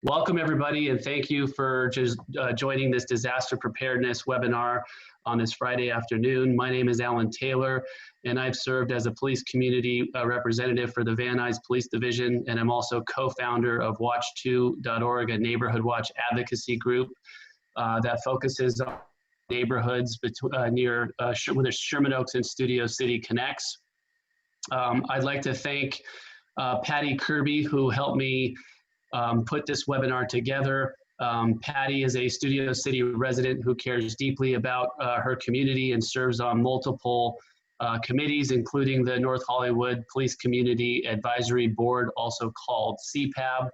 Welcome everybody, and thank you for just joining this disaster preparedness webinar on this Friday afternoon. My name is Alan Taylor, and I've served as a police community representative for the Van Nuys Police Division, and I'm also co-founder of Watch2.org, a neighborhood watch advocacy group that focuses on neighborhoods near where Sherman Oaks and Studio City connects. I'd like to thank Patty Kirby, who helped me put this webinar together. Patty is a Studio City resident who cares deeply about her community and serves on multiple committees, including the North Hollywood Police Community Advisory Board, also called CPAB.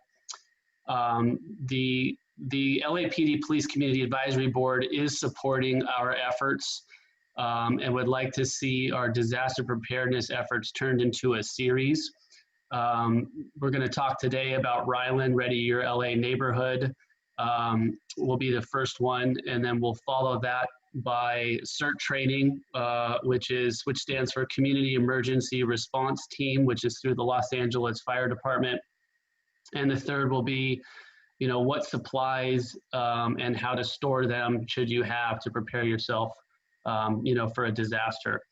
The LAPD Police Community Advisory Board is supporting our efforts and would like to see our disaster preparedness efforts turned into a series. We're going to talk today about RYLAN, Ready Your LA Neighborhood, will be the first one, and then we'll follow that by CERT training, which stands for Community Emergency Response Team, which is through the Los Angeles Fire Department. And the third will be, what supplies and how to store them should you have to prepare yourself, for a disaster.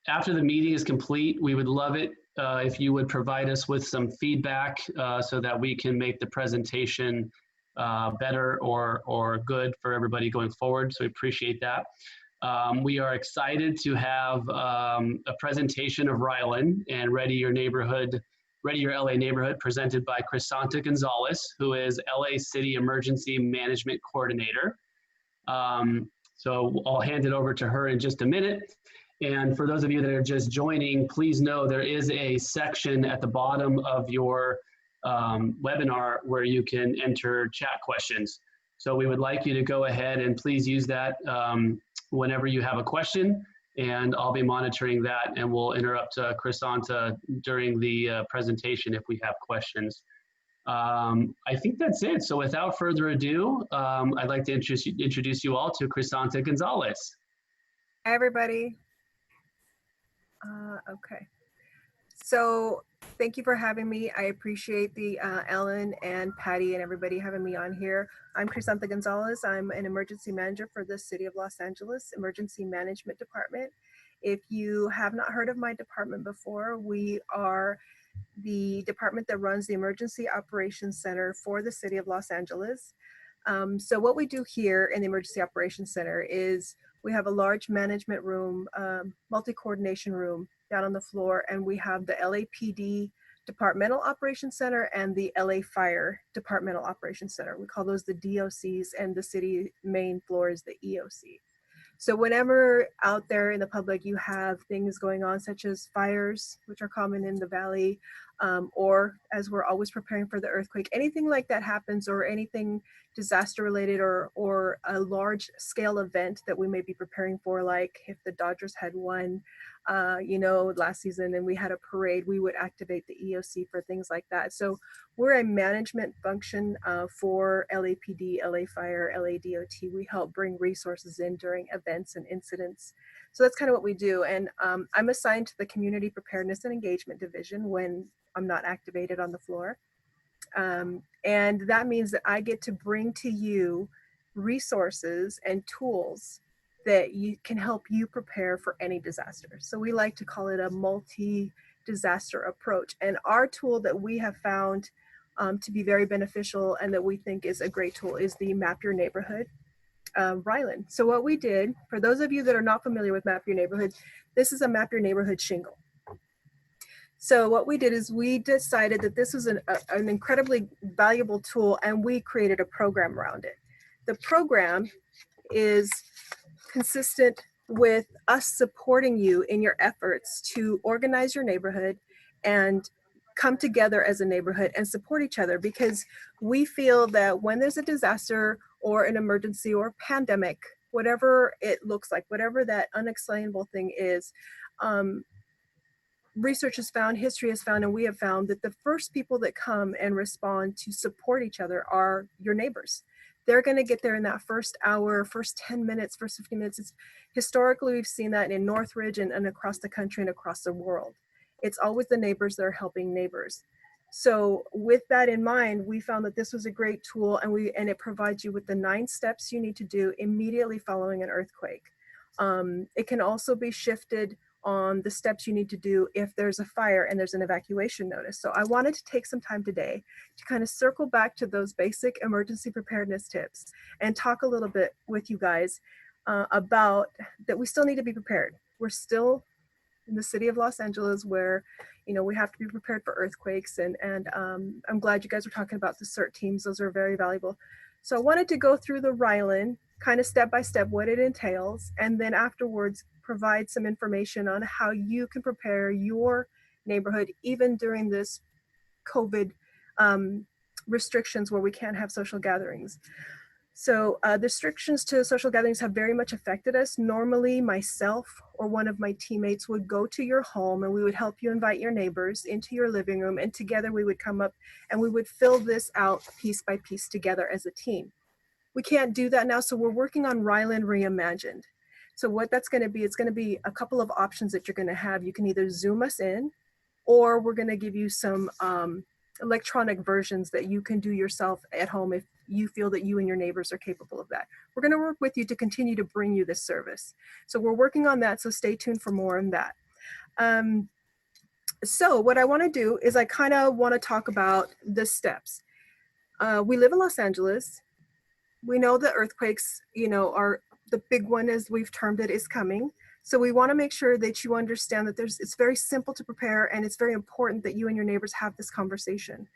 After the meeting is complete, we would love it if you would provide us with some feedback so that we can make the presentation better or good for everybody going forward. So we appreciate that. We are excited to have a presentation of RYLAN and Ready Your LA Neighborhood presented by Crisanta Gonzales, who is LA City Emergency Management Coordinator. So I'll hand it over to her in just a minute. And for those of you that are just joining, please know there is a section at the bottom of your webinar where you can enter chat questions. So we would like you to go ahead and please use that whenever you have a question, and I'll be monitoring that, and we'll interrupt Crisanta during the presentation if we have questions. I think that's it. So without further ado, I'd like to introduce you all to Crisanta Gonzales. Hi, everybody. Okay, so thank you for having me. I appreciate the Ellen and Patty and everybody having me on here. I'm Crisanta Gonzales. I'm an emergency manager for the City of Los Angeles Emergency Management Department. If you have not heard of my department before, we are the department that runs the Emergency Operations Center for the City of Los Angeles. So what we do here in the Emergency Operations Center is we have a large management room, multi-coordination room down on the floor, and we have the LAPD Departmental Operations Center and the LA Fire Departmental Operations Center. We call those the DOCs, and the city main floor is the EOC. So whenever out there in the public you have things going on, such as fires, which are common in the valley, or as we're always preparing for the earthquake, anything like that happens, or anything disaster related or a large scale event that we may be preparing for, like if the Dodgers had won, last season and we had a parade, we would activate the EOC for things like that. So we're a management function for LAPD, LA Fire, LA DOT. We help bring resources in during events and incidents. So that's kind of what we do. And I'm assigned to the Community Preparedness and Engagement Division when I'm not activated on the floor. And that means that I get to bring to you resources and tools that can help you prepare for any disaster. So we like to call it a multi-disaster approach. And our tool that we have found to be very beneficial and that we think is a great tool is the Map Your Neighborhood RYLAN. So what we did, for those of you that are not familiar with Map Your Neighborhood, this is a Map Your Neighborhood shingle. So what we did is we decided that this was an incredibly valuable tool, and we created a program around it. The program is consistent with us supporting you in your efforts to organize your neighborhood and come together as a neighborhood and support each other, because we feel that when there's a disaster or an emergency or pandemic, whatever it looks like, whatever that unexplainable thing is, research has found, history has found, and we have found that the first people that come and respond to support each other are your neighbors. They're going to get there in that first hour, first 10 minutes, first 15 minutes. Historically, we've seen that in Northridge and across the country and across the world. It's always the neighbors that are helping neighbors. So with that in mind, we found that this was a great tool, and it provides you with the 9 steps you need to do immediately following an earthquake. It can also be shifted on the steps you need to do if there's a fire and there's an evacuation notice. So I wanted to take some time today to kind of circle back to those basic emergency preparedness tips and talk a little bit with you guys about that we still need to be prepared. We're still in the city of Los Angeles where, you know, we have to be prepared for earthquakes. And I'm glad you guys were talking about the CERT teams. Those are very valuable. So I wanted to go through the RYLAN kind of step by step, what it entails, and then afterwards provide some information on how you can prepare your neighborhood, even during this COVID restrictions where we can't have social gatherings. So the restrictions to social gatherings have very much affected us. Normally, myself or one of my teammates would go to your home and we would help you invite your neighbors into your living room, and together we would come up and we would fill this out piece by piece together as a team. We can't do that now, so we're working on RYLAN Reimagined. So what that's going to be, it's going to be a couple of options that you're going to have. You can either Zoom us in, or we're going to give you some electronic versions that you can do yourself at home if you feel that you and your neighbors are capable of that. We're going to work with you to continue to bring you this service. So we're working on that, so stay tuned for more on that. So what I want to do is I kind of want to talk about the steps. We live in Los Angeles. We know that earthquakes, you know, are the big one, as we've termed it, is coming. So we want to make sure that you understand that it's very simple to prepare, and it's very important that you and your neighbors have this conversation.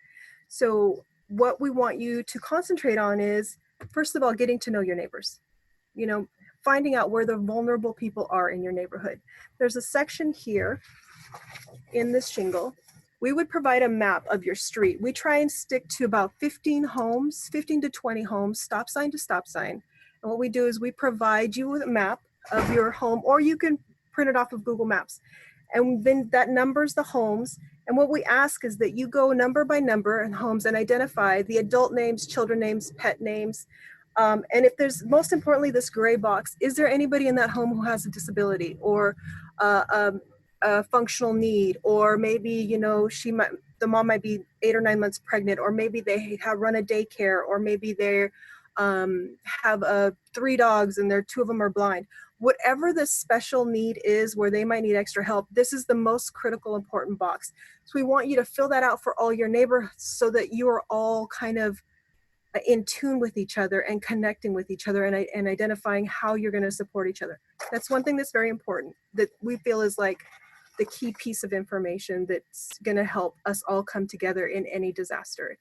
So what we want you to concentrate on is, first of all, getting to know your neighbors. You know, finding out where the vulnerable people are in your neighborhood. There's a section here in this shingle. We would provide a map of your street. We try and stick to about 15 homes, 15 to 20 homes, stop sign to stop sign. And what we do is we provide you with a map of your home, or you can print it off of Google Maps. And then that numbers the homes. And what we ask is that you go number by number in homes and identify the adult names, children names, pet names. And if there's, most importantly, this gray box, is there anybody in that home who has a disability or a functional need, or maybe, you know, the mom might be 8 or 9 months pregnant, or maybe they have run a daycare, or maybe they have 3 dogs and 2 of them are blind. Whatever the special need is where they might need extra help, this is the most critical, important box. So we want you to fill that out for all your neighbors so that you are all kind of in tune with each other and connecting with each other and identifying how you're going to support each other. That's one thing that's very important that we feel is like the key piece of information that's going to help us all come together in any disaster.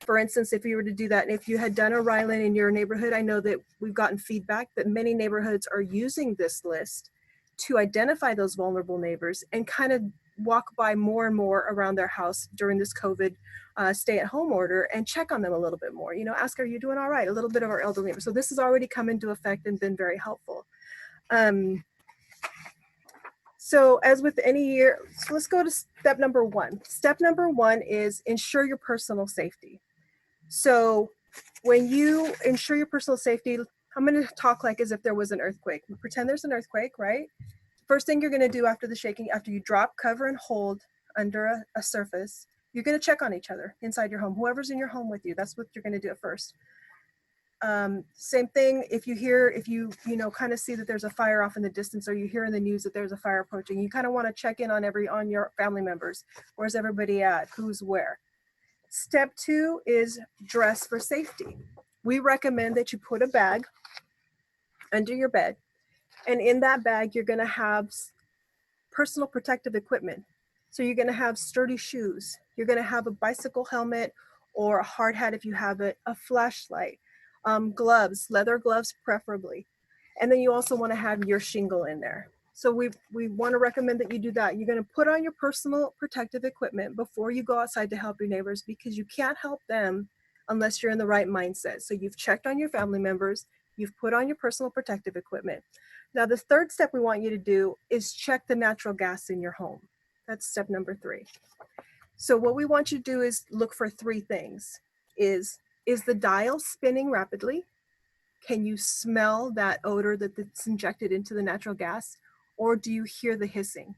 For instance, if you were to do that, and if you had done a RYLAN in your neighborhood, I know that we've gotten feedback that many neighborhoods are using this list to identify those vulnerable neighbors and kind of walk by more and more around their house during this COVID stay-at-home order and check on them a little bit more. You know, ask, are you doing all right? A little bit of our elderly neighbors. So this has already come into effect and been very helpful. So as with any year, so let's go to step number 1. Step number 1 is ensure your personal safety. So when you ensure your personal safety, I'm going to talk like as if there was an earthquake. Pretend there's an earthquake, right? First thing you're going to do after the shaking, after you drop, cover, and hold under a surface, you're going to check on each other inside your home. Whoever's in your home with you, that's what you're going to do at first. Same thing if you kind of see that there's a fire off in the distance, or you hear in the news that there's a fire approaching, you kind of want to check in on your family members. Where's everybody at? Who's where? Step 2 is dress for safety. We recommend that you put a bag under your bed, and in that bag, you're going to have personal protective equipment. So you're going to have sturdy shoes. You're going to have a bicycle helmet or a hard hat if you have it, a flashlight, gloves, leather gloves preferably. And then you also want to have your shingle in there. So we want to recommend that you do that. You're going to put on your personal protective equipment before you go outside to help your neighbors, because you can't help them unless you're in the right mindset. So you've checked on your family members, you've put on your personal protective equipment. Now, the third step we want you to do is check the natural gas in your home. That's step number 3. So what we want you to do is look for 3 things. Is the dial spinning rapidly? Can you smell that odor that's injected into the natural gas? Or do you hear the hissing?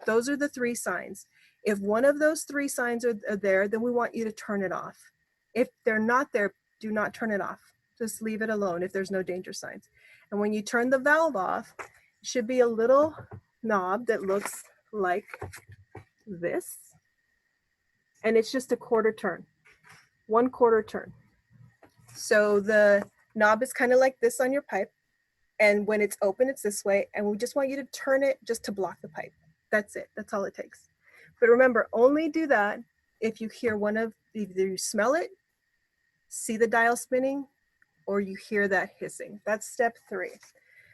Those are the 3 signs. If one of those three signs are there, then we want you to turn it off. If they're not there, do not turn it off. Just leave it alone if there's no danger signs. And when you turn the valve off, it should be a little knob that looks like this. And it's just a quarter turn, 1/4 turn. So the knob is kind of like this on your pipe. And when it's open, it's this way. And we just want you to turn it just to block the pipe. That's it. That's all it takes. But remember, only do that if you hear either you smell it, see the dial spinning, or you hear that hissing. That's step 3.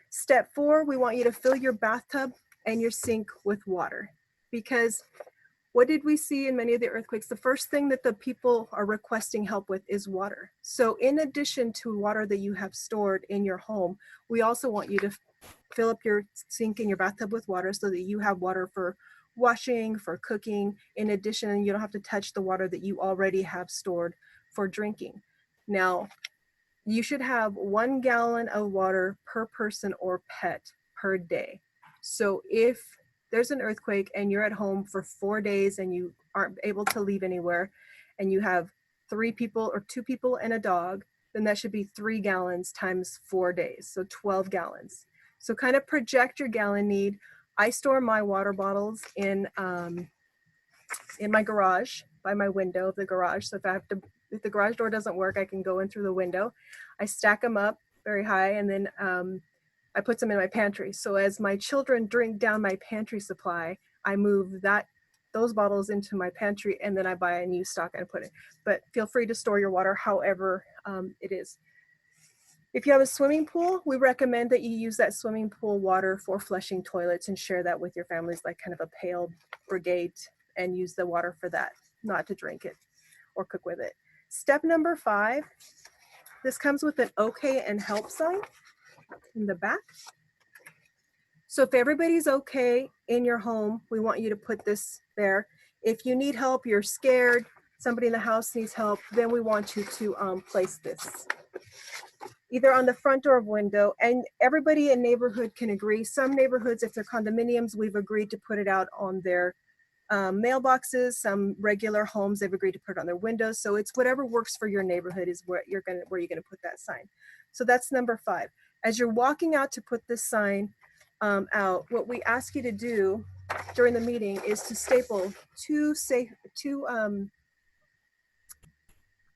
Step 4, we want you to fill your bathtub and your sink with water. Because what did we see in many of the earthquakes? The first thing that the people are requesting help with is water. So in addition to water that you have stored in your home, we also want you to fill up your sink and your bathtub with water so that you have water for washing, for cooking. In addition, you don't have to touch the water that you already have stored for drinking. Now, you should have 1 gallon of water per person or pet per day. So if there's an earthquake and you're at home for 4 days and you aren't able to leave anywhere, and you have 3 people or 2 people and a dog, then that should be 3 gallons times 4 days, so 12 gallons. So kind of project your gallon need. I store my water bottles in my garage, by my window of the garage. So if the garage door doesn't work, I can go in through the window. I stack them up very high, and then I put them in my pantry. So as my children drink down my pantry supply, I move those bottles into my pantry, and then I buy a new stock and put it. But feel free to store your water however it is. If you have a swimming pool, we recommend that you use that swimming pool water for flushing toilets and share that with your families, like kind of a pail brigade, and use the water for that, not to drink it or cook with it. Step number 5, this comes with an okay and help sign in the back. So if everybody's okay in your home, we want you to put this there. If you need help, you're scared, somebody in the house needs help, then we want you to place this either on the front door of window, and everybody in neighborhood can agree. Some neighborhoods, if they're condominiums, we've agreed to put it out on their mailboxes. Some regular homes, they've agreed to put it on their windows. So it's whatever works for your neighborhood is where you're gonna put that sign. So that's number 5. As you're walking out to put this sign out, what we ask you to do during the meeting is to staple 2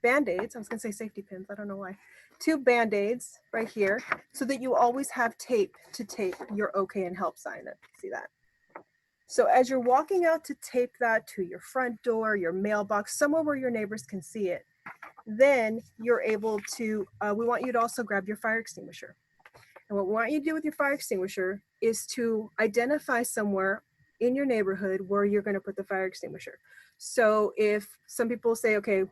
Band-Aids. I was gonna say safety pins, I don't know why. 2 Band-Aids right here, so that you always have tape to tape your okay and help sign. See that? So as you're walking out to tape that to your front door, your mailbox, somewhere where your neighbors can see it, then you're able to, we want you to also grab your fire extinguisher. And what we want you to do with your fire extinguisher is to identify somewhere in your neighborhood where you're gonna put the fire extinguisher. So if some people say, okay,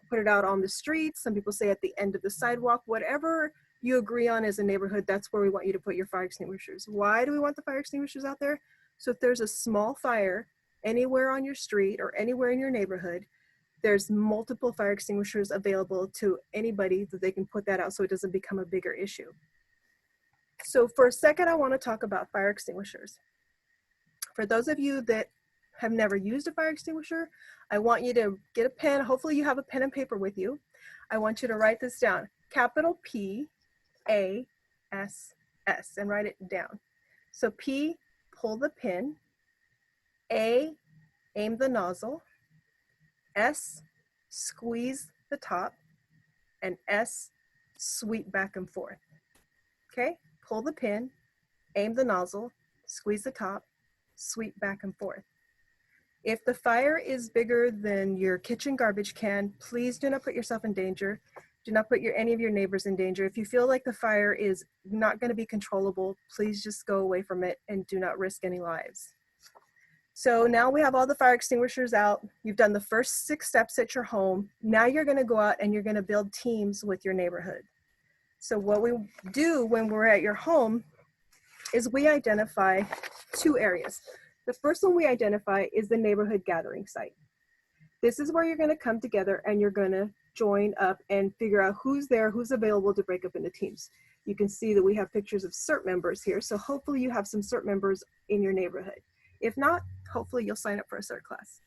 put it out on the street, some people say at the end of the sidewalk, whatever you agree on as a neighborhood, that's where we want you to put your fire extinguishers. Why do we want the fire extinguishers out there? So if there's a small fire anywhere on your street or anywhere in your neighborhood, there's multiple fire extinguishers available to anybody that they can put that out so it doesn't become a bigger issue. So for a second, I want to talk about fire extinguishers. For those of you that have never used a fire extinguisher, I want you to get a pen. Hopefully you have a pen and paper with you. I want you to write this down. Capital P, A, S, S, and write it down. So P, pull the pin. A, aim the nozzle. S, squeeze the top. And S, sweep back and forth. Okay, pull the pin, aim the nozzle, squeeze the top, sweep back and forth. If the fire is bigger than your kitchen garbage can, please do not put yourself in danger. Do not put any of your neighbors in danger. If you feel like the fire is not going to be controllable, please just go away from it and do not risk any lives. So now we have all the fire extinguishers out. You've done the first 6 steps at your home. Now you're going to go out and you're going to build teams with your neighborhood. So what we do when we're at your home is we identify 2 areas. The first one we identify is the neighborhood gathering site. This is where you're going to come together and you're going to join up and figure out who's there, who's available to break up into teams. You can see that we have pictures of CERT members here, so hopefully you have some CERT members in your neighborhood. If not, hopefully you'll sign up for a CERT class.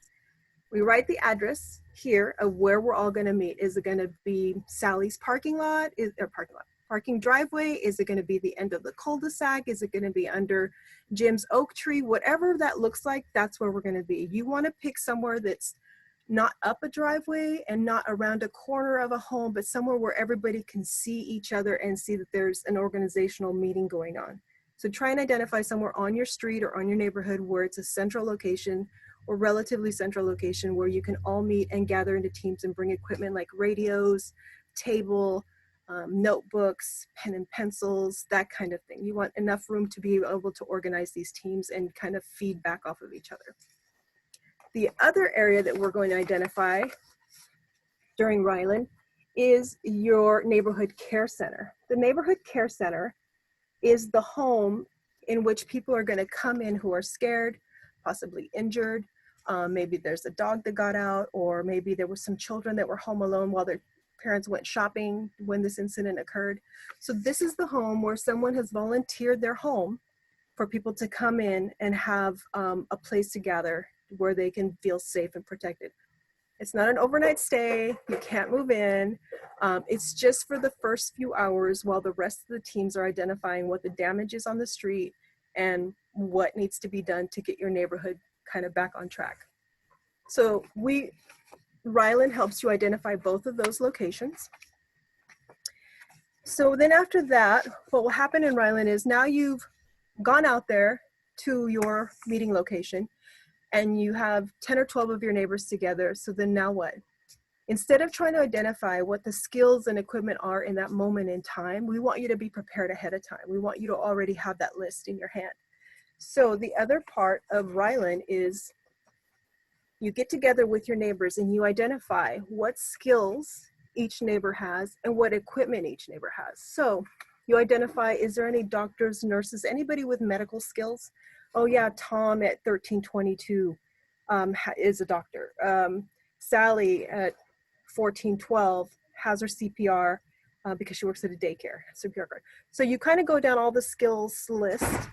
We write the address here of where we're all going to meet. Is it going to be Sally's parking lot? Parking driveway? Is it going to be the end of the cul-de-sac? Is it going to be under Jim's oak tree? Whatever that looks like, that's where we're going to be. You want to pick somewhere that's not up a driveway and not around a corner of a home, but somewhere where everybody can see each other and see that there's an organizational meeting going on. So try and identify somewhere on your street or on your neighborhood where it's a central location or relatively central location where you can all meet and gather into teams and bring equipment like radios, table, notebooks, pen and pencils, that kind of thing. You want enough room to be able to organize these teams and kind of feed back off of each other. The other area that we're going to identify during RYLAN is your neighborhood care center. The neighborhood care center is the home in which people are going to come in who are scared, possibly injured. Maybe there's a dog that got out, or maybe there were some children that were home alone while their parents went shopping when this incident occurred. So this is the home where someone has volunteered their home for people to come in and have a place to gather where they can feel safe and protected. It's not an overnight stay. You can't move in. It's just for the first few hours while the rest of the teams are identifying what the damage is on the street and what needs to be done to get your neighborhood kind of back on track. So RYLAN helps you identify both of those locations. So then after that, what will happen in RYLAN is now you've gone out there to your meeting location and you have 10 or 12 of your neighbors together. So then now what? Instead of trying to identify what the skills and equipment are in that moment in time, we want you to be prepared ahead of time. We want you to already have that list in your hand. So the other part of RYLAN is you get together with your neighbors and you identify what skills each neighbor has and what equipment each neighbor has. So you identify, is there any doctors, nurses, anybody with medical skills? Oh yeah, Tom at 1322 is a doctor. Sally at 1412 has her CPR because she works at a daycare, CPR card. So you kind of go down all the skills list,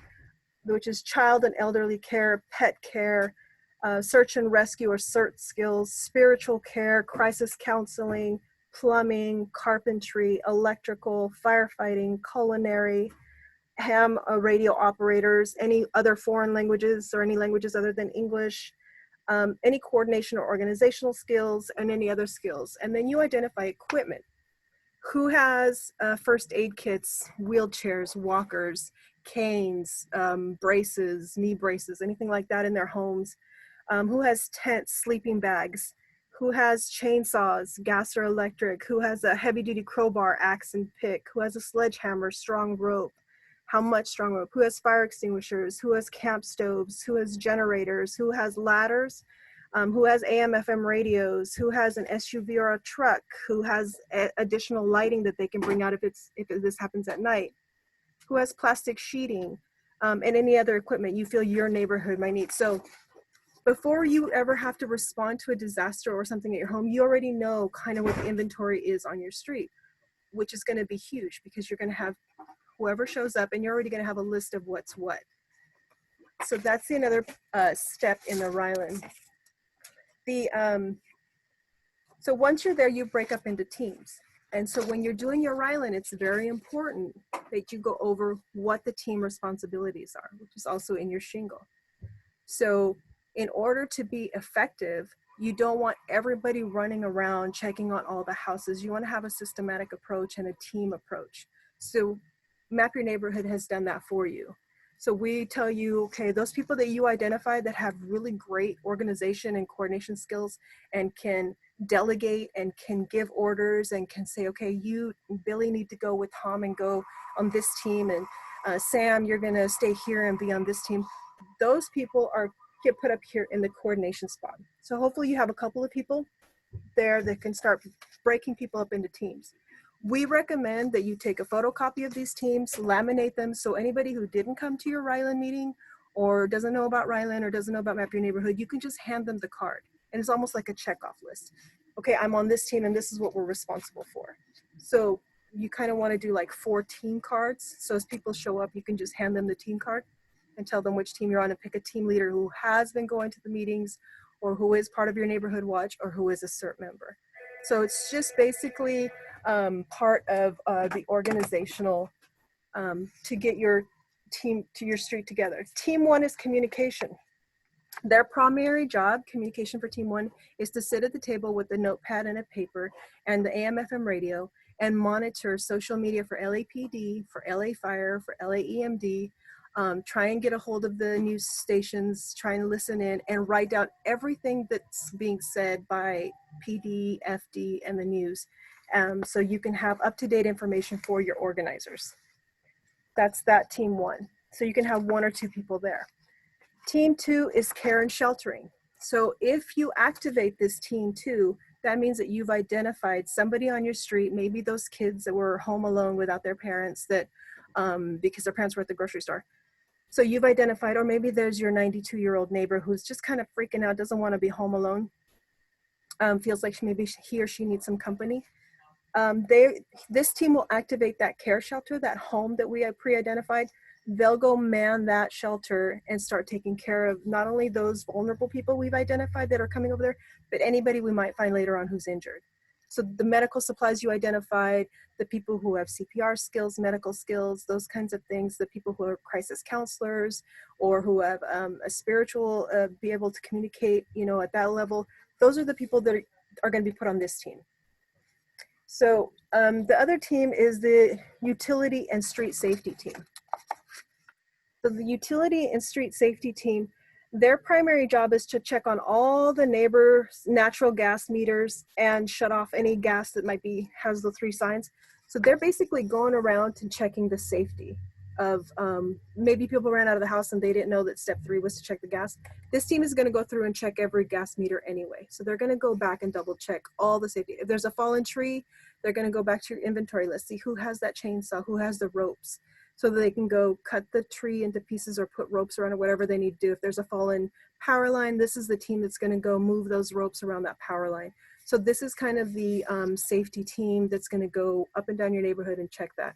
which is child and elderly care, pet care, search and rescue or CERT skills, spiritual care, crisis counseling, plumbing, carpentry, electrical, firefighting, culinary, ham radio operators, any other foreign languages or any languages other than English, any coordination or organizational skills, and any other skills. And then you identify equipment. Who has first aid kits, wheelchairs, walkers, canes, braces, knee braces, anything like that in their homes? Who has tents, sleeping bags? Who has chainsaws, gas or electric? Who has a heavy-duty crowbar, axe, and pick? Who has a sledgehammer, strong rope? How much strong rope? Who has fire extinguishers? Who has camp stoves? Who has generators? Who has ladders? Who has AM/FM radios? Who has an SUV or a truck? Who has additional lighting that they can bring out if this happens at night? Who has plastic sheeting and any other equipment you feel your neighborhood might need? So before you ever have to respond to a disaster or something at your home, you already know kind of what the inventory is on your street, which is going to be huge because you're going to have whoever shows up and you're already going to have a list of what's what. So that's another step in the RYLAN. So once you're there, you break up into teams. And so when you're doing your RYLAN, it's very important that you go over what the team responsibilities are, which is also in your shingle. So in order to be effective, you don't want everybody running around checking on all the houses. You want to have a systematic approach and a team approach. So Map Your Neighborhood has done that for you. So we tell you, okay, those people that you identify that have really great organization and coordination skills and can delegate and can give orders and can say, okay, you, Billy, need to go with Tom and go on this team, and Sam, you're gonna stay here and be on this team. Those people get put up here in the coordination spot. So hopefully you have a couple of people there that can start breaking people up into teams. We recommend that you take a photocopy of these teams, laminate them, so anybody who didn't come to your RYLAN meeting or doesn't know about RYLAN or doesn't know about Map Your Neighborhood, you can just hand them the card. And it's almost like a checkoff list. Okay, I'm on this team and this is what we're responsible for. So you kind of want to do like 4 team cards. So as people show up, you can just hand them the team card and tell them which team you're on and pick a team leader who has been going to the meetings or who is part of your neighborhood watch, or who is a CERT member. So it's just basically part of the organizational to get your team to your street together. Team one is communication. Their primary job, communication for team one, is to sit at the table with a notepad and a paper and the AM/FM radio and monitor social media for LAPD, for LA Fire, for LA EMD, try and get a hold of the news stations, try and listen in and write down everything that's being said by PD, FD, and the news. So you can have up-to-date information for your organizers. That's that team one. So you can have one or two people there. Team two is care and sheltering. So if you activate this team two, that means that you've identified somebody on your street, maybe those kids that were home alone without their parents that because their parents were at the grocery store. So you've identified, or maybe there's your 92-year-old neighbor who's just kind of freaking out, doesn't want to be home alone, feels like maybe he or she needs some company. This team will activate that care shelter, that home that we have pre-identified. They'll go man that shelter and start taking care of not only those vulnerable people we've identified that are coming over there, but anybody we might find later on who's injured. So the medical supplies you identified, the people who have CPR skills, medical skills, those kinds of things, the people who are crisis counselors or who have a spiritual, be able to communicate, at that level, those are the people that are going to be put on this team. So the other team is the utility and street safety team. So the utility and street safety team, their primary job is to check on all the neighbors' natural gas meters and shut off any gas that has the 3 signs. So they're basically going around and checking the safety of maybe people ran out of the house and they didn't know that step 3 was to check the gas. This team is going to go through and check every gas meter anyway. So they're going to go back and double check all the safety. If there's a fallen tree, they're going to go back to your inventory list, see who has that chainsaw, who has the ropes, so that they can go cut the tree into pieces or put ropes around it, whatever they need to do. If there's a fallen power line, this is the team that's going to go move those ropes around that power line. So this is kind of the safety team that's going to go up and down your neighborhood and check that.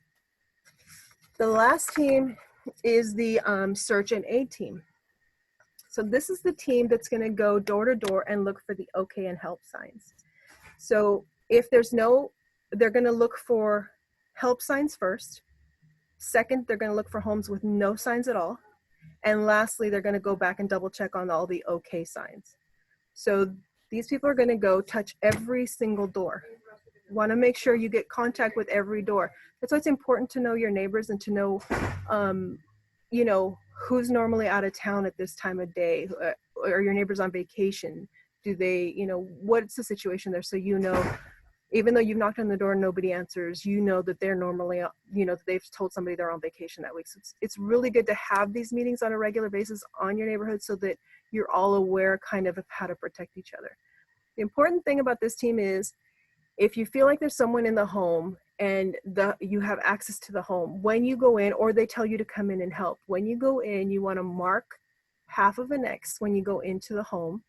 The last team is the search and aid team. So this is the team that's going to go door to door and look for the okay and help signs. So if there's they're going to look for help signs first. Second, they're going to look for homes with no signs at all. And lastly, they're going to go back and double check on all the okay signs. So these people are going to go touch every single door. Want to make sure you get contact with every door. That's why it's important to know your neighbors and to know, who's normally out of town at this time of day, or your neighbors on vacation. Do they, what's the situation there? So even though you've knocked on the door and nobody answers, that they're normally, that they've told somebody they're on vacation that week. So it's really good to have these meetings on a regular basis on your neighborhood so that you're all aware kind of how to protect each other. The important thing about this team is if you feel like there's someone in the home and you have access to the home, when you go in, or they tell you to come in and help, when you go in, you want to mark half of an X when you go into the home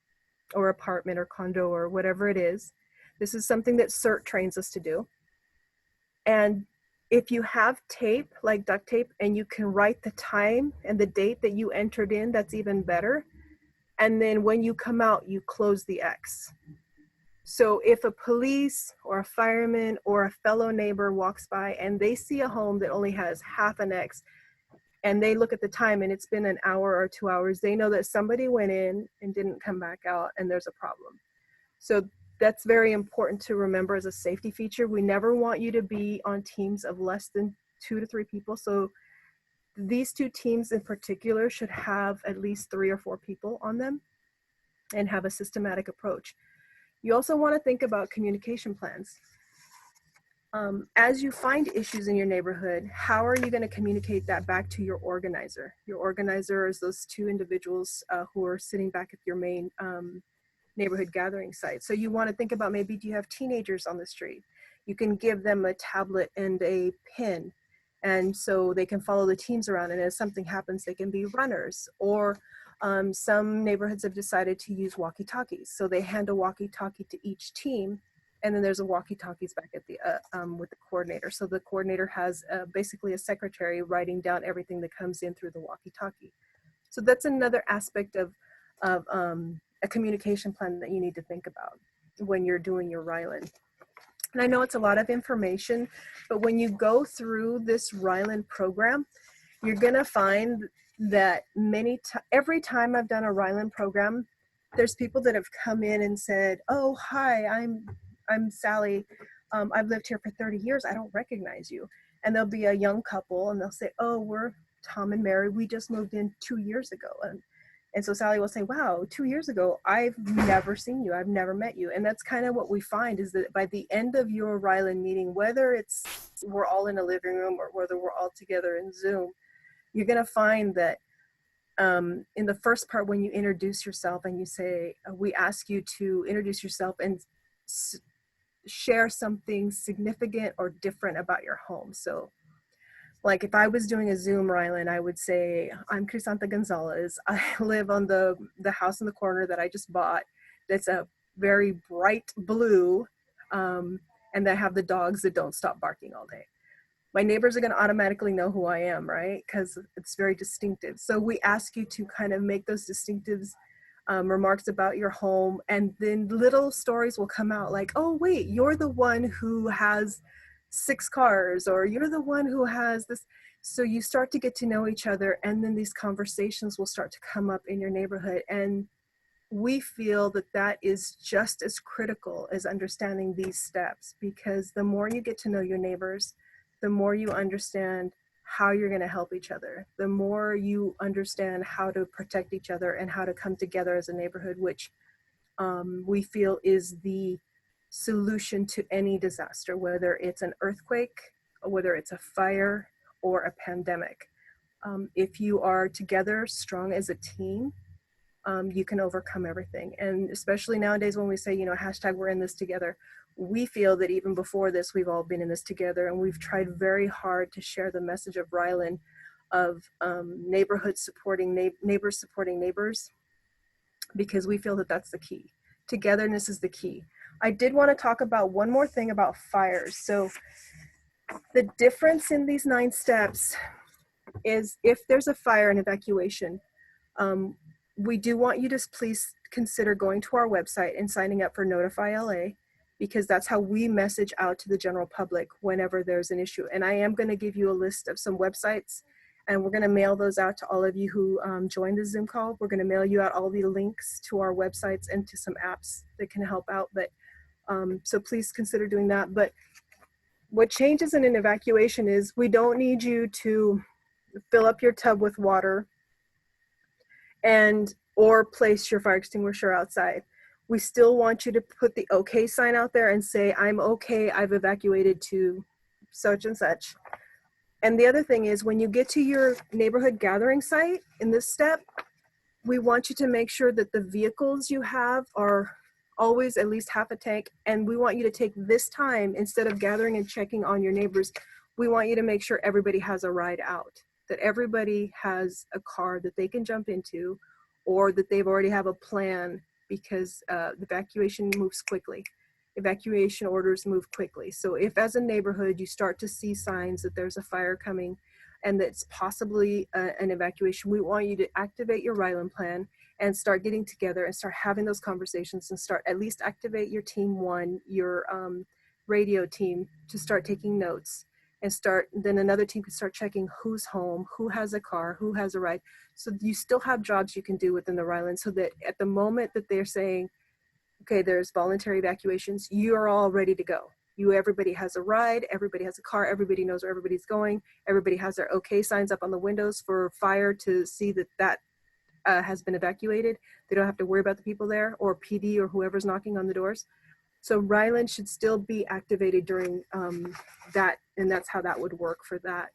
or apartment or condo or whatever it is. This is something that CERT trains us to do. And if you have tape, like duct tape, and you can write the time and the date that you entered in, that's even better. And then when you come out, you close the X. So if a police or a fireman or a fellow neighbor walks by and they see a home that only has half an X, and they look at the time and it's been an hour or 2 hours, they know that somebody went in and didn't come back out and there's a problem. So that's very important to remember as a safety feature. We never want you to be on teams of less than 2 to 3 people. So these 2 teams in particular should have at least 3 or 4 people on them and have a systematic approach. You also want to think about communication plans. As you find issues in your neighborhood, how are you going to communicate that back to your organizer? Your organizer is those 2 individuals who are sitting back at your main neighborhood gathering site. So you want to think about, maybe do you have teenagers on the street? You can give them a tablet and a pen, and so they can follow the teams around, and as something happens, they can be runners. Or some neighborhoods have decided to use walkie-talkies. So they hand a walkie-talkie to each team, and then there's a walkie-talkies back at the with the coordinator. So the coordinator has basically a secretary writing down everything that comes in through the walkie-talkie. So that's another aspect of a communication plan that you need to think about when you're doing your RYLAN. And I know it's a lot of information, but when you go through this RYLAN program, you're gonna find that every time I've done a RYLAN program, there's people that have come in and said, "Oh, hi, I'm Sally. I've lived here for 30 years. I don't recognize you." And there'll be a young couple, and they'll say, "Oh, we're Tom and Mary. We just moved in 2 years ago." And so Sally will say, "Wow, 2 years ago, I've never seen you. I've never met you." And that's kind of what we find, is that by the end of your RYLAN meeting, whether it's we're all in a living room or whether we're all together in Zoom, you're going to find that in the first part, when you introduce yourself and you say, we ask you to introduce yourself and share something significant or different about your home. So like if I was doing a Zoom RYLAN, I would say, "I'm Crisanta Gonzales. I live on the house in the corner that I just bought. That's a very bright blue, and I have the dogs that don't stop barking all day." My neighbors are going to automatically know who I am, right? Because it's very distinctive. So we ask you to kind of make those distinctive remarks about your home, and then little stories will come out like, "Oh, wait, you're the one who has 6 cars," or "You're the one who has this." So you start to get to know each other, and then these conversations will start to come up in your neighborhood. And we feel that that is just as critical as understanding these steps, because the more you get to know your neighbors, the more you understand how you're going to help each other, the more you understand how to protect each other and how to come together as a neighborhood, which we feel is the solution to any disaster, whether it's an earthquake, or whether it's a fire or a pandemic. If you are together, strong as a team, you can overcome everything. And especially nowadays when we say, hashtag we're in this together, we feel that even before this, we've all been in this together, and we've tried very hard to share the message of RYLAN, of neighborhoods supporting neighbors supporting neighbors, because we feel that that's the key. Togetherness is the key. I did want to talk about one more thing about fires. So the difference in these 9 steps is, if there's a fire and evacuation, we do want you to please consider going to our website and signing up for Notify LA, because that's how we message out to the general public whenever there's an issue. And I am going to give you a list of some websites, and we're going to mail those out to all of you who joined the Zoom call. We're going to mail you out all the links to our websites and to some apps that can help out. But so please consider doing that. But what changes in an evacuation is, we don't need you to fill up your tub with water or place your fire extinguisher outside. We still want you to put the okay sign out there and say, "I'm okay, I've evacuated to such and such." And the other thing is, when you get to your neighborhood gathering site in this step, we want you to make sure that the vehicles you have are always at least half a tank. And we want you to take this time, instead of gathering and checking on your neighbors, we want you to make sure everybody has a ride out, that everybody has a car that they can jump into, or that they've already have a plan, because the evacuation moves quickly. Evacuation orders move quickly. So if as a neighborhood you start to see signs that there's a fire coming and that's possibly an evacuation, we want you to activate your RYLAN plan and start getting together and start having those conversations, and start at least activate your team 1, your radio team, to start taking notes, and then another team can start checking who's home, who has a car, who has a ride. So you still have jobs you can do within the RYLAN, so that at the moment that they're saying, okay, there's voluntary evacuations, you're all ready to go. Everybody has a ride, everybody has a car, everybody knows where everybody's going, everybody has their okay signs up on the windows for fire to see that has been evacuated. They don't have to worry about the people there, or PD, or whoever's knocking on the doors. So RYLAN should still be activated during that, and that's how that would work for that.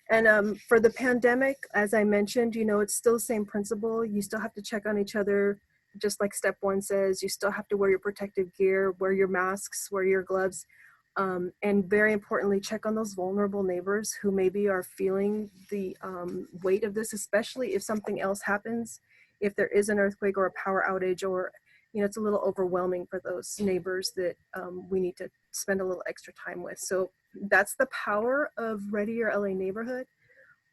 And for the pandemic, as I mentioned, it's still the same principle. You still have to check on each other, just like step 1 says. You still have to wear your protective gear, wear your masks, wear your gloves, and very importantly, check on those vulnerable neighbors who maybe are feeling the weight of this, especially if something else happens, if there is an earthquake or a power outage, or it's a little overwhelming for those neighbors that we need to spend a little extra time with. So that's the power of Ready Your LA Neighborhood.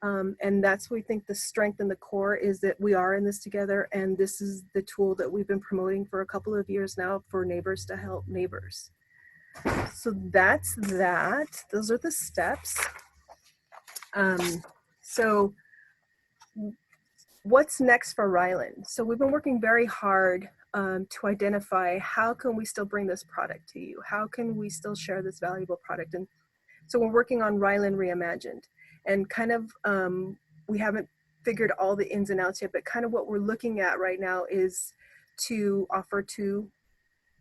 And that's what we think the strength and the core is, that we are in this together. And this is the tool that we've been promoting for a couple of years now for neighbors to help neighbors. So that's that. Those are the steps. So what's next for RYLAN? So we've been working very hard to identify how can we still bring this product to you? How can we still share this valuable product? And so we're working on RYLAN Reimagined, and kind of we haven't figured all the ins and outs yet, but kind of what we're looking at right now is to offer two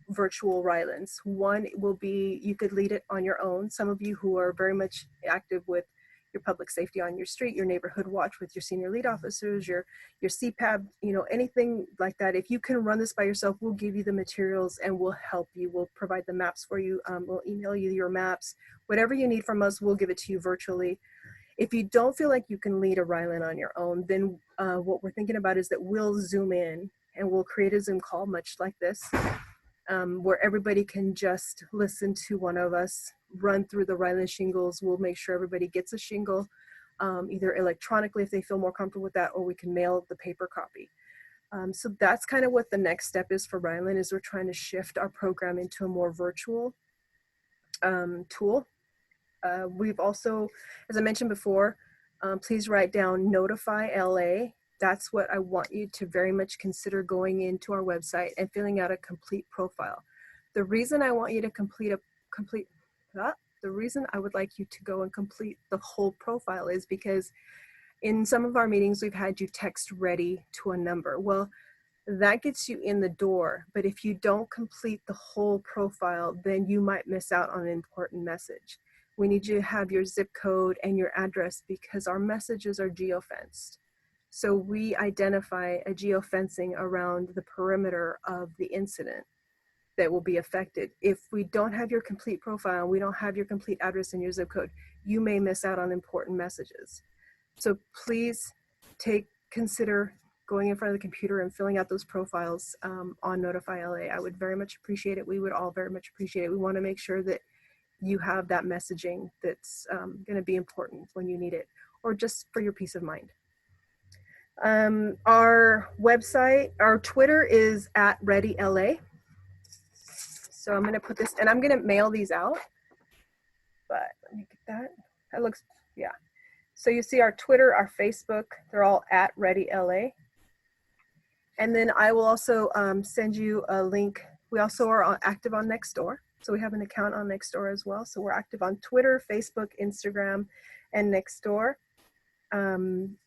virtual RYLANs. One will be, you could lead it on your own. Some of you who are very much active with your public safety on your street, your neighborhood watch with your senior lead officers, your CPAB, you know, anything like that. If you can run this by yourself, we'll give you the materials and we'll help you. We'll provide the maps for you. We'll email you your maps. Whatever you need from us, we'll give it to you virtually. If you don't feel like you can lead a RYLAN on your own, then what we're thinking about is that we'll Zoom in and we'll create a Zoom call much like this, where everybody can just listen to one of us run through the RYLAN shingles. We'll make sure everybody gets a shingle, either electronically if they feel more comfortable with that, or we can mail the paper copy. So that's kind of what the next step is for RYLAN, is we're trying to shift our program into a more virtual tool. We've also, as I mentioned before, please write down Notify LA. That's what I want you to very much consider going into our website and filling out a complete profile. The reason I want you to the reason I would like you to go and complete the whole profile is because in some of our meetings, we've had you text ready to a number. Well, that gets you in the door, but if you don't complete the whole profile, then you might miss out on an important message. We need you to have your zip code and your address because our messages are geofenced. So we identify a geofencing around the perimeter of the incident that will be affected. If we don't have your complete profile, we don't have your complete address and your zip code, you may miss out on important messages. So please consider going in front of the computer and filling out those profiles on Notify LA. I would very much appreciate it. We would all very much appreciate it. We want to make sure that you have that messaging that's going to be important when you need it, or just for your peace of mind. Our website, our Twitter is @ReadyLA. So I'm going to put this, and I'm going to mail these out, but let me get that. That looks, yeah. So you see our Twitter, our Facebook, they're all @ReadyLA. And then I will also send you a link. We also are active on Nextdoor. So we have an account on Nextdoor as well. So we're active on Twitter, Facebook, Instagram, and Nextdoor. And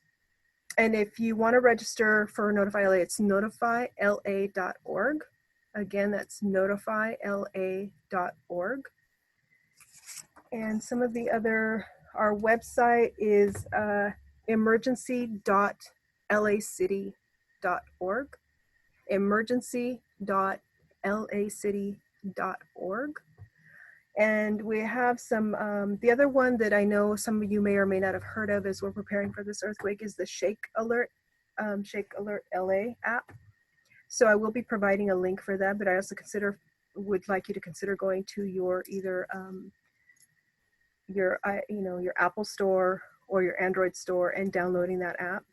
if you want to register for Notify LA, it's notifyla.org. Again, that's notifyla.org. And some of the other, our website is emergency.lacity.org. emergency.lacity.org. And we have some, the other one that I know some of you may or may not have heard of as we're preparing for this earthquake is the Shake Alert LA app. So I will be providing a link for that, but I also would like you to consider going to your either your Apple store or your Android store and downloading that app.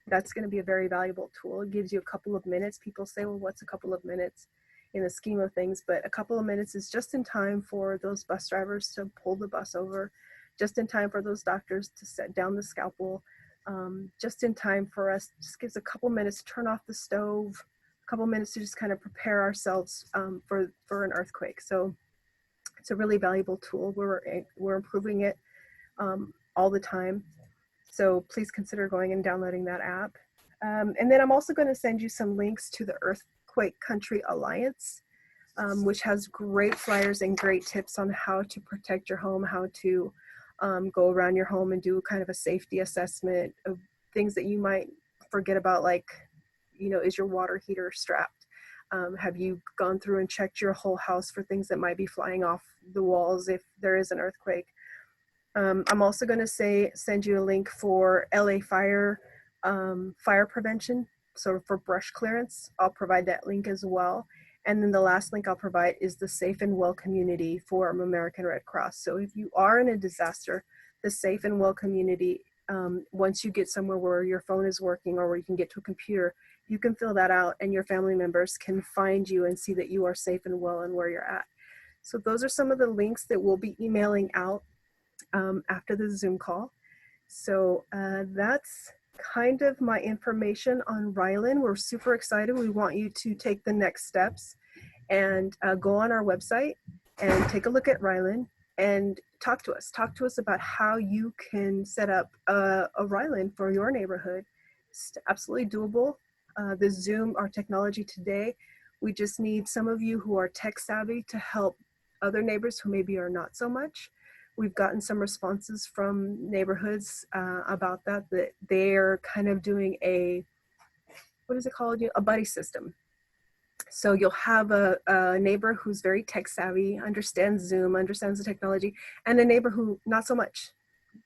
That's going to be a very valuable tool. It gives you a couple of minutes. People say, well, what's a couple of minutes in the scheme of things? But a couple of minutes is just in time for those bus drivers to pull the bus over, just in time for those doctors to set down the scalpel, just in time for us, just gives a couple minutes to turn off the stove, a couple minutes to just kind of prepare ourselves for an earthquake. So it's a really valuable tool. We're improving it all the time. So please consider going and downloading that app. And then I'm also going to send you some links to the Earthquake Country Alliance, which has great flyers and great tips on how to protect your home, how to go around your home and do kind of a safety assessment of things that you might forget about, like, is your water heater strapped? Have you gone through and checked your whole house for things that might be flying off the walls if there is an earthquake? I'm also going to send you a link for LA fire prevention. So for brush clearance, I'll provide that link as well. And then the last link I'll provide is the Safe and Well community for American Red Cross. So if you are in a disaster, the Safe and Well community once you get somewhere where your phone is working or where you can get to a computer, you can fill that out and your family members can find you and see that you are safe and well and where you're at. So those are some of the links that we'll be emailing out after the Zoom call. So that's kind of my information on RYLAN. We're super excited. We want you to take the next steps and go on our website and take a look at RYLAN and talk to us. Talk to us about how you can set up a RYLAN for your neighborhood. It's absolutely doable. The Zoom, our technology today, we just need some of you who are tech savvy to help other neighbors who maybe are not so much. We've gotten some responses from neighborhoods about that they're kind of doing a, what is it called? A buddy system. So you'll have a neighbor who's very tech savvy, understands Zoom, understands the technology, and a neighbor who not so much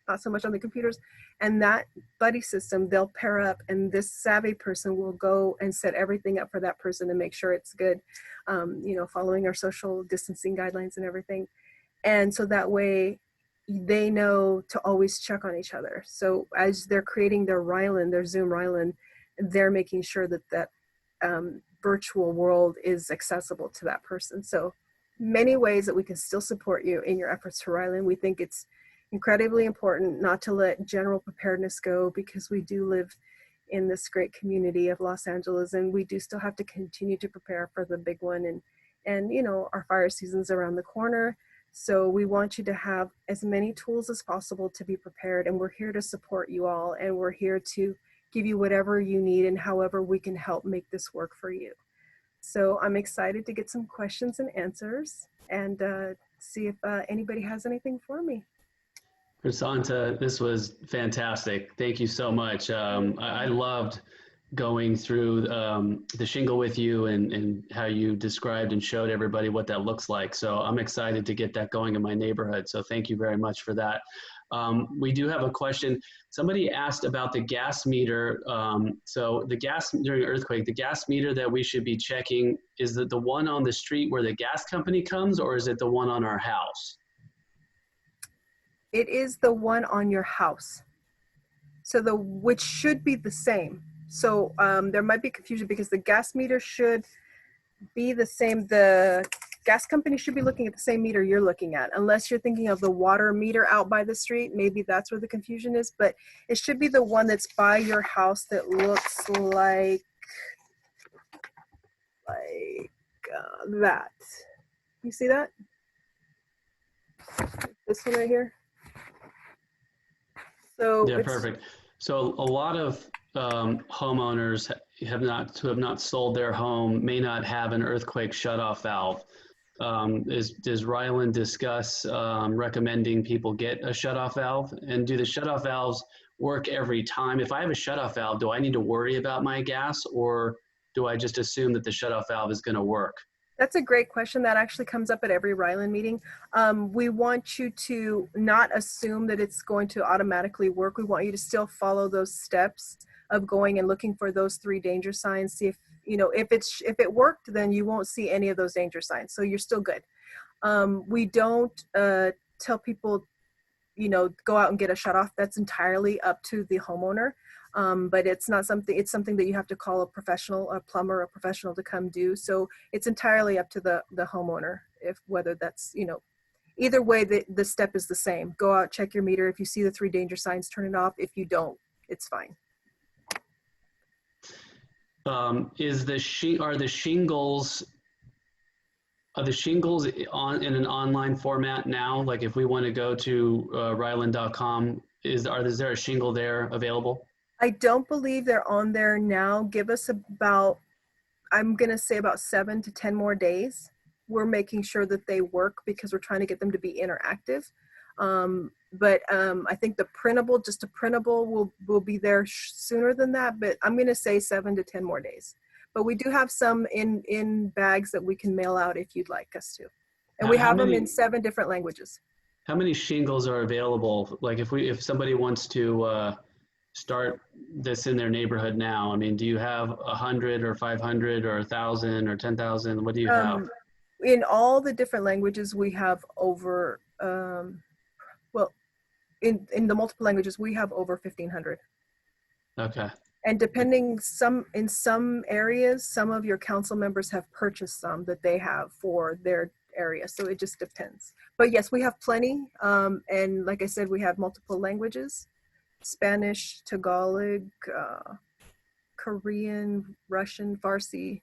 on the computers. And that buddy system, they'll pair up and this savvy person will go and set everything up for that person and make sure it's good, following our social distancing guidelines and everything. And so that way they know to always check on each other. So as they're creating their RYLAN, their Zoom RYLAN, they're making sure that virtual world is accessible to that person. So many ways that we can still support you in your efforts to RYLAN. We think it's incredibly important not to let general preparedness go, because we do live in this great community of Los Angeles and we do still have to continue to prepare for the big one. And our fire season's around the corner. So we want you to have as many tools as possible to be prepared, and we're here to support you all, and we're here to give you whatever you need and however we can help make this work for you. So I'm excited to get some questions and answers and see if anybody has anything for me. Crisanta, this was fantastic. Thank you so much. I loved going through the shingle with you and how you described and showed everybody what that looks like. So I'm excited to get that going in my neighborhood. So thank you very much for that. We do have a question. Somebody asked about the gas meter. So the gas during earthquake, the gas meter that we should be checking, is it the one on the street where the gas company comes, or is it the one on our house? It is the one on your house. So which should be the same. So there might be confusion because the gas meter should be the same. The gas company should be looking at the same meter you're looking at, unless you're thinking of the water meter out by the street. Maybe that's where the confusion is, but it should be the one that's by your house that looks like that. You see that? This one right here. So yeah, perfect. So a lot of homeowners who have not sold their home may not have an earthquake shutoff valve. Does RYLAN discuss recommending people get a shutoff valve? And do the shutoff valves work every time? If I have a shutoff valve, do I need to worry about my gas, or do I just assume that the shutoff valve is going to work? That's a great question. That actually comes up at every RYLAN meeting. We want you to not assume that it's going to automatically work. We want you to still follow those steps of going and looking for those 3 danger signs. See if if it worked, then you won't see any of those danger signs. So you're still good. We don't tell people, go out and get a shutoff. That's entirely up to the homeowner. But it's something that you have to call a professional, a plumber, a professional to come do. So it's entirely up to the homeowner, whether that's, either way, the step is the same. Go out, check your meter. If you see the 3 danger signs, turn it off. If you don't, it's fine. Are the shingles in an online format now? Like if we want to go to rylan.com, is there a shingle there available? I don't believe they're on there now. Give us about, I'm going to say about 7 to 10 more days. We're making sure that they work because we're trying to get them to be interactive. But I think the printable, just a printable will be there sooner than that, but I'm going to say 7 to 10 more days. But we do have some in bags that we can mail out if you'd like us to. And we have them in 7 different languages. How many shingles are available? Like if somebody wants to start this in their neighborhood now, I mean, do you have 100 or 500 or 1,000 or 10,000? What do you have? In all the different languages, we have over, in the multiple languages, we have over 1,500. Okay. And depending in some areas, some of your council members have purchased some that they have for their area. So it just depends. But yes, we have plenty. And like I said, we have multiple languages: Spanish, Tagalog, Korean, Russian, Farsi.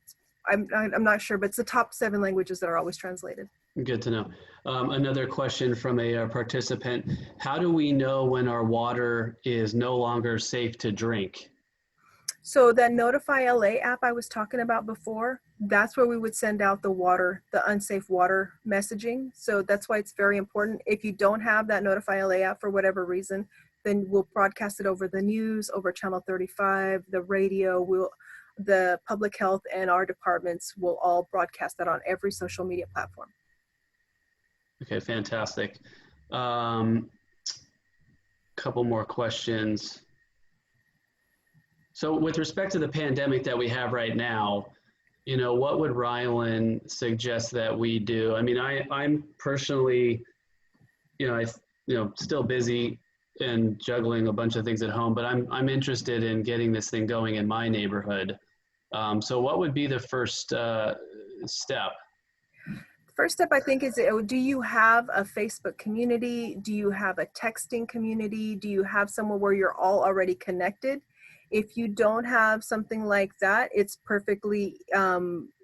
I'm not sure, but it's the top 7 languages that are always translated. Good to know. Another question from a participant. How do we know when our water is no longer safe to drink? So that Notify LA app I was talking about before, that's where we would send out the unsafe water messaging. So that's why it's very important. If you don't have that Notify LA app for whatever reason, then we'll broadcast it over the news, over Channel 35, the radio, the public health and our departments will all broadcast that on every social media platform. Okay, fantastic. Couple more questions. So with respect to the pandemic that we have right now, what would RYLAN suggest that we do? I mean, I'm personally, still busy and juggling a bunch of things at home, but I'm interested in getting this thing going in my neighborhood. So what would be the first step? First step, I think, is do you have a Facebook community? Do you have a texting community? Do you have somewhere where you're all already connected? If you don't have something like that, it's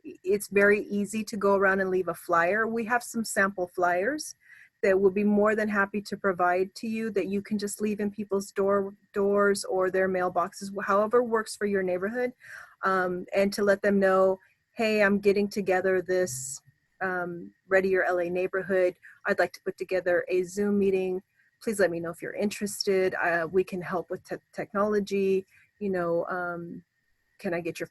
it's very easy to go around and leave a flyer. We have some sample flyers that we'll be more than happy to provide to you that you can just leave in people's doors or their mailboxes, however works for your neighborhood, and to let them know, hey, I'm getting together this Ready Your LA neighborhood. I'd like to put together a Zoom meeting. Please let me know if you're interested. We can help with technology. Can I get your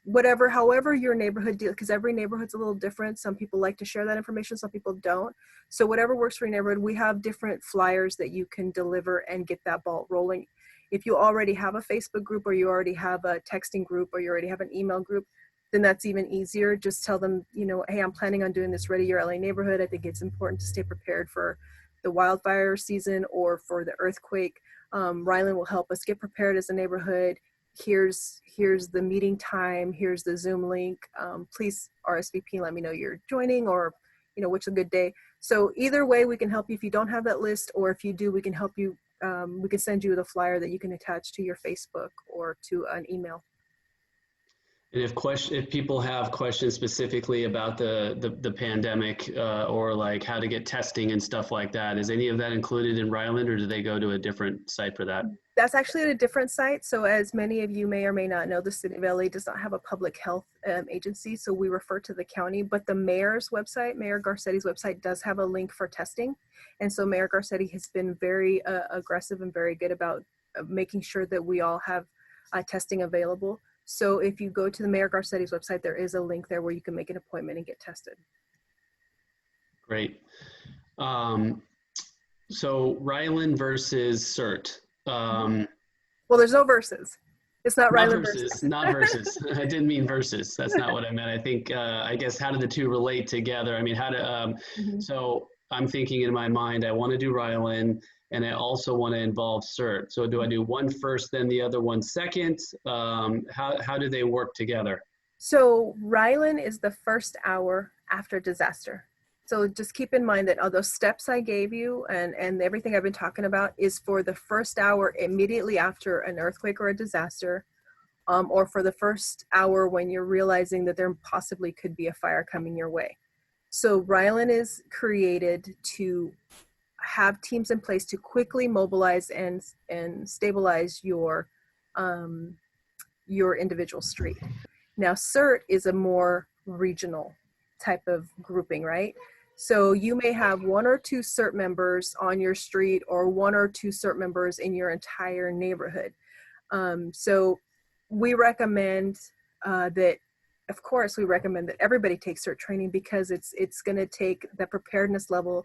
however your neighborhood deal, because every neighborhood's a little different. Some people like to share that information, some people don't. So whatever works for your neighborhood, we have different flyers that you can deliver and get that ball rolling. If you already have a Facebook group, or you already have a texting group, or you already have an email group, then that's even easier. Just tell them, hey, I'm planning on doing this Ready Your LA neighborhood. I think it's important to stay prepared for the wildfire season or for the earthquake. RYLAN will help us get prepared as a neighborhood. Here's the meeting time. Here's the Zoom link. Please RSVP, let me know you're joining, or which is a good day. So either way, we can help you if you don't have that list, or if you do, we can help you. We can send you the flyer that you can attach to your Facebook or to an email. And if people have questions specifically about the pandemic or like how to get testing and stuff like that, is any of that included in RYLAN, or do they go to a different site for that? That's actually at a different site. So as many of you may or may not know, the city of LA does not have a public health agency, so we refer to the county. But the mayor's website, Mayor Garcetti's website, does have a link for testing. And so Mayor Garcetti has been very aggressive and very good about making sure that we all have testing available. So if you go to the Mayor Garcetti's website, there is a link there where you can make an appointment and get tested. Great. So RYLAN versus CERT. Well, there's no versus. It's not RYLAN versus. Not versus. I didn't mean versus. That's not what I meant. I think, I guess, how do the two relate together? I mean, so I'm thinking in my mind, I want to do RYLAN, and I also want to involve CERT. So do I do one first, then the other one second? How do they work together? So RYLAN is the first hour after disaster. So just keep in mind that all those steps I gave you and everything I've been talking about is for the first hour immediately after an earthquake or a disaster, or for the first hour when you're realizing that there possibly could be a fire coming your way. So RYLAN is created to have teams in place to quickly mobilize and stabilize your individual street. Now, CERT is a more regional type of grouping, right? So you may have 1 or 2 CERT members on your street, or 1 or 2 CERT members in your entire neighborhood. So we recommend of course, we recommend that everybody takes CERT training, because it's going to take the preparedness level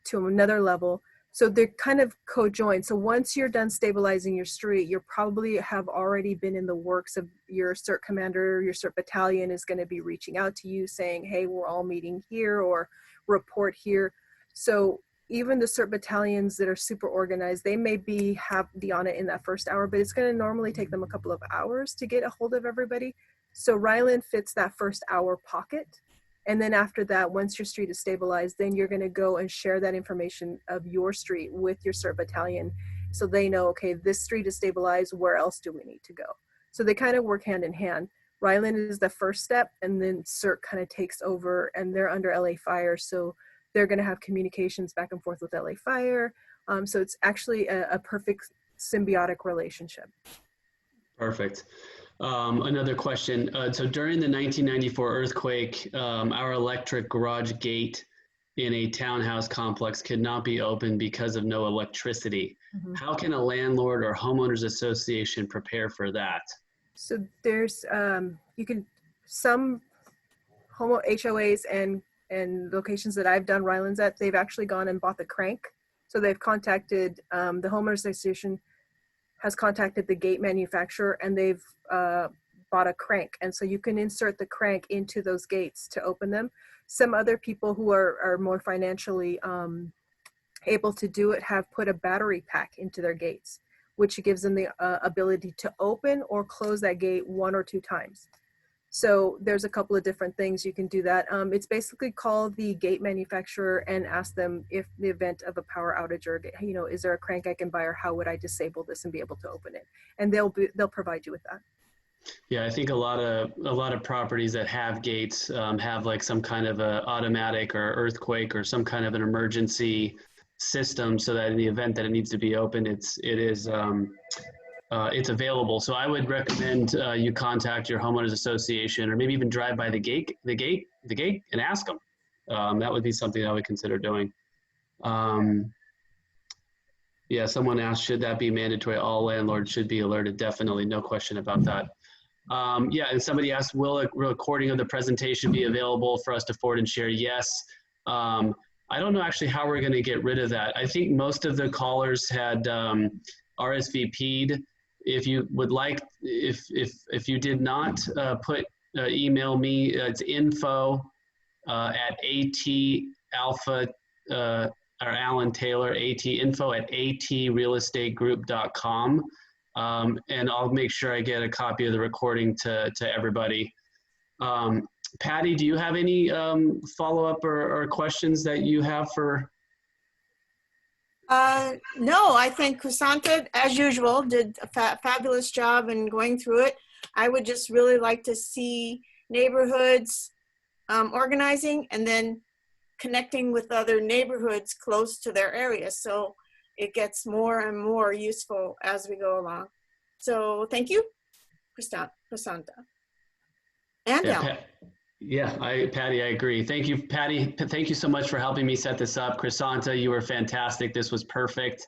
to another level. So they're kind of co-joined. So once you're done stabilizing your street, you probably have already been in the works of your CERT commander. Your CERT battalion is going to be reaching out to you saying, hey, we're all meeting here, or report here. So even the CERT battalions that are super organized, they may have be on it in that first hour, but it's going to normally take them a couple of hours to get a hold of everybody. So RYLAN fits that first hour pocket. And then after that, once your street is stabilized, then you're going to go and share that information of your street with your CERT battalion. So they know, okay, this street is stabilized. Where else do we need to go? So they kind of work hand in hand. RYLAN is the first step, and then CERT kind of takes over, and they're under LA Fire. So they're going to have communications back and forth with LA Fire. So it's actually a perfect symbiotic relationship. Perfect. Another question. So during the 1994 earthquake, our electric garage gate in a townhouse complex could not be opened because of no electricity. Mm-hmm. How can a landlord or homeowners association prepare for that? So there's, some HOAs and locations that I've done RYLANs at, they've actually gone and bought the crank. So they've contacted, the homeowners association has contacted the gate manufacturer, and they've bought a crank. And so you can insert the crank into those gates to open them. Some other people who are more financially able to do it have put a battery pack into their gates, which gives them the ability to open or close that gate 1 or 2 times. So there's a couple of different things you can do that. It's basically call the gate manufacturer and ask them if the event of a power outage or, is there a crank I can buy, or how would I disable this and be able to open it? And they'll provide you with that. Yeah, I think a lot of properties that have gates have like some kind of a automatic or earthquake or some kind of an emergency system, so that in the event that it needs to be opened, it's available. So I would recommend you contact your homeowners association, or maybe even drive by the gate and ask them. That would be something I would consider doing. Yeah, someone asked, should that be mandatory? All landlords should be alerted. Definitely, no question about that. Yeah, and somebody asked, will a recording of the presentation be available for us to forward and share? Yes. I don't know actually how we're going to get rid of that. I think most of the callers had RSVP'd. If you would like, if you did not email me, it's info at AT-alpha, or Alan Taylor, info at atrealestategroup.com. And I'll make sure I get a copy of the recording to everybody. Patty, do you have any follow-up or questions that you have for? No, I think Crisanta, as usual, did a fabulous job in going through it. I would just really like to see neighborhoods organizing and then connecting with other neighborhoods close to their area, so it gets more and more useful as we go along. So thank you, Crisanta. And Al. Yeah, Patty, I agree. Thank you, Patty. Thank you so much for helping me set this up. Crisanta, you were fantastic. This was perfect.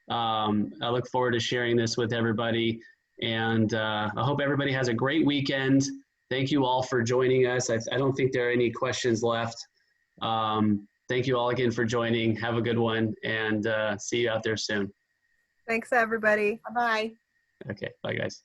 I look forward to sharing this with everybody. And I hope everybody has a great weekend. Thank you all for joining us. I don't think there are any questions left. Thank you all again for joining. Have a good one, and see you out there soon. Thanks, everybody. Bye-bye. Okay, bye guys.